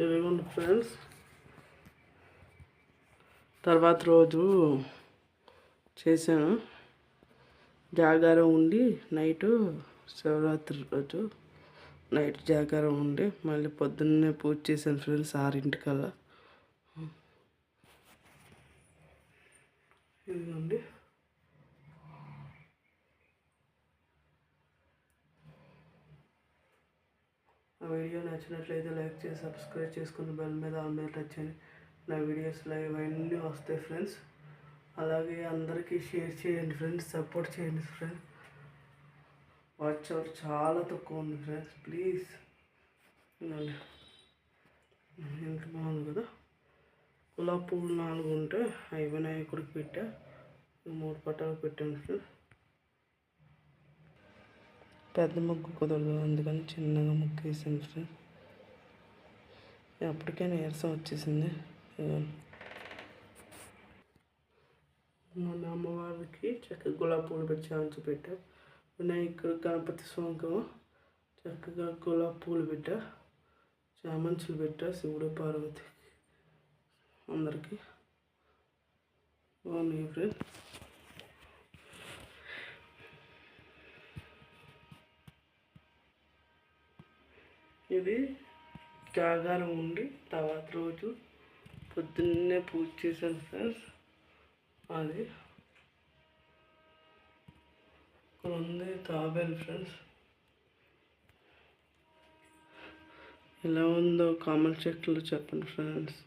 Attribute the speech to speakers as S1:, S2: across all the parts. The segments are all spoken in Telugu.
S1: ఇదిగోండి ఫ్రెండ్స్, తర్వాత రోజు చేశాను. జాగారం ఉండి నైటు శివరాత్రి రోజు నైట్ జాగారం ఉండి మళ్ళీ పొద్దున్నే పూజ చేశాను ఫ్రెండ్స్ 6:00కల్లా. ఇదిగోండి. ఆ వీడియో నచ్చినట్లయితే లైక్ చేసి సబ్స్క్రైబ్ చేసుకుని బెల్ మీద ఆల్ మీద టచ్ చేయండి. నా వీడియోస్ లైవ్ అన్నీ వస్తాయి ఫ్రెండ్స్. అలాగే అందరికీ షేర్ చేయండి ఫ్రెండ్స్, సపోర్ట్ చేయండి ఫ్రెండ్స్. వాచ్ అవర్ చాలా తక్కువ ఉంది ఫ్రెండ్స్, ప్లీజ్. ఎంత బాగుంది కదా. గులాబీ పువ్వులు 4 ఉంటే అవి వినాయకుడికి పెట్టా, 3 పటాలు పెట్టాను ఫ్రెండ్స్. పెద్ద ముగ్గు కుదరదు, అందుకని చిన్నగా ముగ్గు వేసాను ఫ్రెండ్స్. అప్పటికే నీరసం వచ్చేసింది. మన అమ్మవారికి చక్కగా గులాబీ పూలు పెట్టి చాంచి పెట్టా. వినాయకుడు గణపతి స్వామికి చక్కగా గులాబీ పూలు పెట్టా, చామంచులు పెట్టా, శివుడు పార్వతి అందరికీ బాగున్నాయి ఫ్రెండ్స్. ఇది జాగారం ఉండి తర్వాత రోజు పొద్దున్నే పూజ చేశాను ఫ్రెండ్స్. అది ఇక్కడ ఉంది తాబేలు ఫ్రెండ్స్. ఎలా ఉందో కామెంట్ సెక్షన్లో చెప్పండి ఫ్రెండ్స్.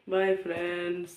S1: Bye friends.